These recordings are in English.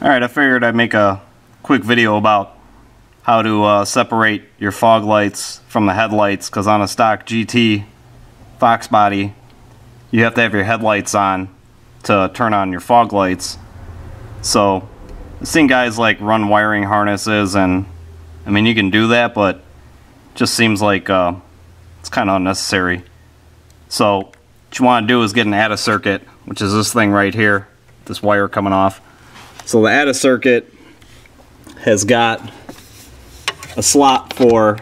Alright, I figured I'd make a quick video about how to separate your fog lights from the headlights, because on a stock GT Fox body you have to have your headlights on to turn on your fog lights. So I've seen guys like run wiring harnesses, and I mean, you can do that, but it just seems like it's kind of unnecessary. So what you want to do is get an ATA circuit, which is this thing right here, this wire coming off. So the ATA circuit has got a slot for,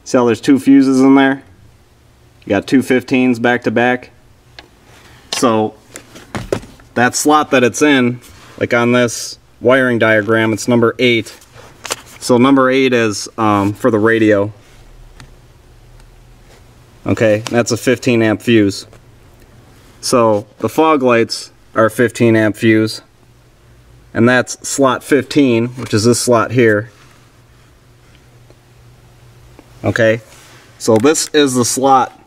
see how there's two fuses in there? You got two 15s back to back. So that slot that it's in, like on this wiring diagram, it's number 8. So number 8 is for the radio. Okay, that's a 15 amp fuse. So the fog lights are 15 amp fuse, and that's slot 15, which is this slot here. Okay, so this is the slot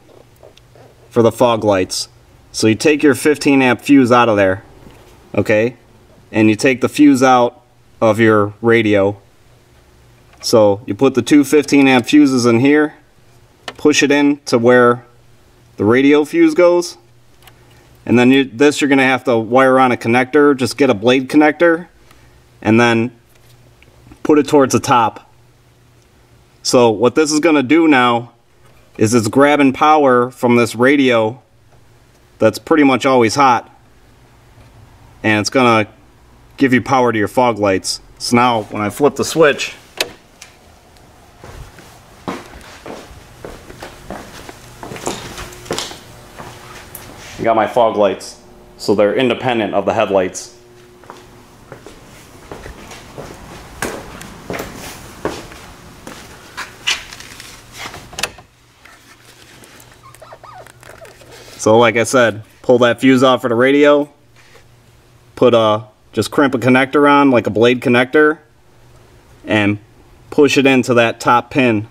for the fog lights. So you take your 15 amp fuse out of there, okay, and you take the fuse out of your radio. So you put the two 15 amp fuses in here, push it in to where the radio fuse goes, and then you're going to have to wire on a connector. Just get a blade connector and then put it towards the top. So what this is going to do now is it's grabbing power from this radio that's pretty much always hot, and it's going to give you power to your fog lights. So now when I flip the switch, I got my fog lights, so they're independent of the headlights. So like I said, pull that fuse off for the radio, put just crimp a connector on, like a blade connector, and push it into that top pin.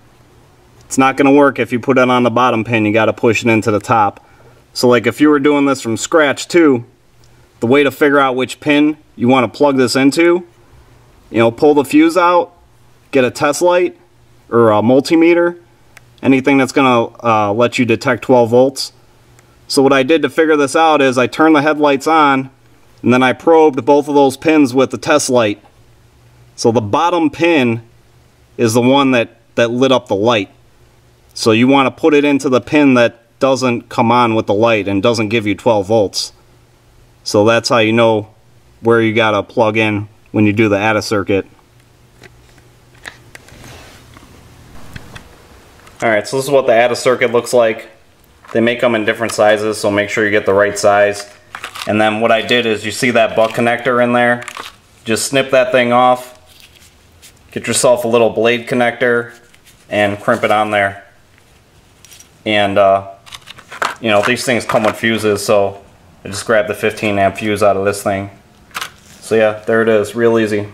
It's not going to work if you put it on the bottom pin. You got to push it into the top. So like if you were doing this from scratch too, the way to figure out which pin you want to plug this into, pull the fuse out, get a test light or a multimeter, anything that's going to let you detect 12 volts. So what I did to figure this out is I turned the headlights on, and then I probed both of those pins with the test light. So the bottom pin is the one that lit up the light. So you want to put it into the pin that doesn't come on with the light and doesn't give you 12 volts. So that's how you know where you gotta plug in when you do the ATA circuit. Alright, so this is what the ATA circuit looks like. They make them in different sizes, so make sure you get the right size. And then what I did is, you see that butt connector in there? Just snip that thing off, get yourself a little blade connector, and crimp it on there. And these things come with fuses, so I just grabbed the 15 amp fuse out of this thing. So yeah, there it is, real easy.